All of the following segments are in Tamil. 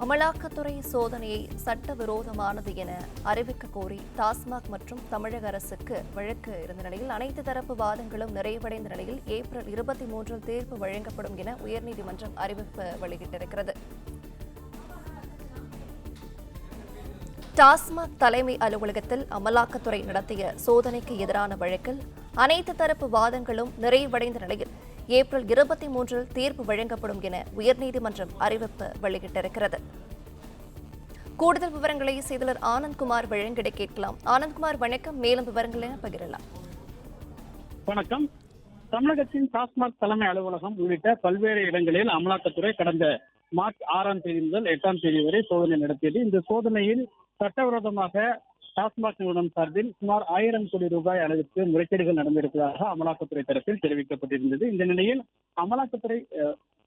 அமலாக்கத்துறை சோதனையை சட்டவிரோதமானது என அறிவிக்க கோரி டாஸ்மாக் மற்றும் தமிழக அரசுக்கு வழக்கு இருந்த நிலையில் அனைத்து தரப்பு வாதங்களும் நிறைவடைந்த நிலையில் ஏப்ரல் 23 தீர்ப்பு வழங்கப்படும் என உயர்நீதிமன்றம் அறிவிப்பு வெளியிட்டிருக்கிறது. டாஸ்மாக் தலைமை அலுவலகத்தில் அமலாக்கத்துறை நடத்திய சோதனைக்கு எதிரான வழக்கில் அனைத்து தரப்பு வாதங்களும் நிறைவடைந்த நிலையில் ஏப்ரல் 23 தீர்ப்பு வழங்கப்படும் என உயர்நீதிமன்றம் அறிவிப்பு வெளியிட்டிருக்கிறது. கூடுதல் விவரங்களை செய்தியாளர் ஆனந்த்குமார் வழங்கிட கேட்கலாம். ஆனந்த்குமார் வணக்கம். மேலும் விவரங்களை பகிரலாம். வணக்கம். தமிழகத்தின் டாஸ்மாக் தலைமை அலுவலகம் உள்ளிட்ட பல்வேறு இடங்களில் அமலாக்கத்துறை கடந்த மார்ச் 6ஆம் தேதி முதல் 8ஆம் தேதி வரை சோதனை நடத்தியது. இந்த சோதனையில் சட்டவிரோதமாக டாஸ்மாக் நிறுவனம் சார்பில் சுமார் 1000 கோடி ரூபாய் அளவிற்கு முறைகேடுகள் நடந்திருப்பதாக அமலாக்கத்துறை தரப்பில் தெரிவிக்கப்பட்டிருந்தது. இந்த நிலையில் அமலாக்கத்துறை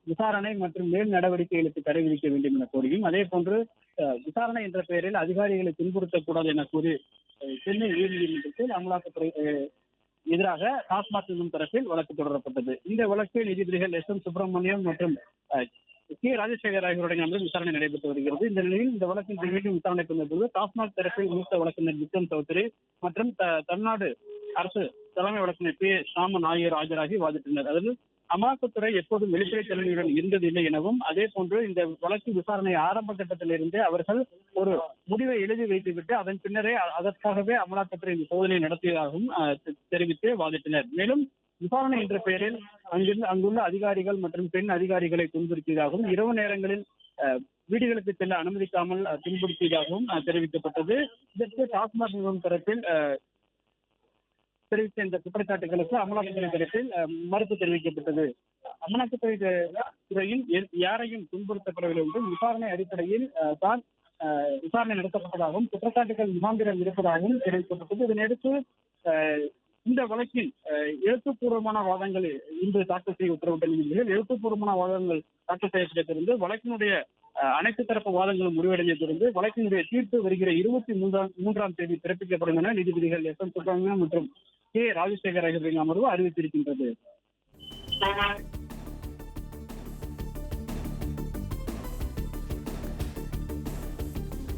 விசாரணை மற்றும் மேல் நடவடிக்கைகளுக்கு தடை விதிக்க வேண்டும் என கோரியும், அதே போன்று விசாரணை என்ற பெயரில் அதிகாரிகளை துன்புறுத்தக்கூடாது என கூறி சென்னை உயர்நீதிமன்றத்தில் அமலாக்கத்துறை எதிராக டாஸ்மாக் நிறுவனம் தரப்பில் வழக்கு தொடரப்பட்டது. இந்த வழக்கில் நீதிபதிகள் எஸ். எம். சுப்பிரமணியம் மற்றும் கே. ராஜசேகர் ஆகியோருடைய அமர்வில் விசாரணை நடைபெற்று வருகிறது. இந்த நிலையில் இந்த வழக்கின் மீண்டும் விசாரணை கொண்டபோது டாஸ்மாக் தரப்பில் மூத்த வழக்கறிஞர் விக்ரம் சௌத்ரி மற்றும் தமிழ்நாடு அரசு தலைமை வழக்கறிஞர் பி. சாமன் ஆகியோர் ஆஜராகி வாதிட்டனர். அதில் அமலாக்கத்துறை எப்போதும் வெளிப்படைத்தன்மையுடன் இருந்ததில்லை எனவும், அதே போன்று இந்த வழக்கு விசாரணை ஆரம்ப கட்டத்திலிருந்தே அவர்கள் ஒரு முடிவை எழுதி வைத்துவிட்டு அதன் பின்னரே அதற்காகவே அமலாக்கத்துறை இந்த சோதனை நடத்தியதாகவும் தெரிவித்து வாதிட்டனர். மேலும் விசாரணை என்ற பெயரில் அங்குள்ள அதிகாரிகள் மற்றும் பெண் அதிகாரிகளை துன்புறுத்தியதாகவும், இரவு நேரங்களில் வீடுகளுக்கு செல்ல அனுமதிக்காமல் துன்புறுத்தியதாகவும் தெரிவிக்கப்பட்டது. இதற்கு டாஸ்மாக் நிறுவனம் தரப்பில் தெரிவித்த இந்த குற்றச்சாட்டுகளுக்கு அமலாக்கத்துறை தரப்பில் மறுப்பு தெரிவிக்கப்பட்டது. அமலாக்கத்துறை துறையில் யாரையும் துன்புறுத்தப்படவில்லை என்றும், விசாரணை அடிப்படையில் தான் விசாரணை நடத்தப்பட்டதாகவும், குற்றச்சாட்டுகள் முகாந்திரம் இருப்பதாகவும் தெரிவிக்கப்பட்டது. இதனையடுத்து இந்த வழக்கில் எழுத்துப்பூர்வமான வாதங்கள் இன்று தாக்கல் செய்ய உத்தரவிட்ட நீதிபதிகள் எழுத்துப்பூர்வமான வாதங்கள் தாக்கல் செய்யப்பட்டிருந்து வழக்கினுடைய அனைத்து தரப்பு வாதங்களும் முடிவடைந்ததிலிருந்து வழக்கினுடைய தீர்ப்பு வருகிற 23ஆம் தேதி பிறப்பிக்கப்படும் என நீதிபதிகள் எஸ். எம். சுப்பிரமணியம் மற்றும் கே. ராஜசேகர் ஆகியோரின் அமர்வு அறிவித்திருக்கின்றது.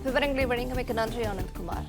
விவரங்களை வழங்கியமைக்கு நன்றி ஆனந்த்குமார்.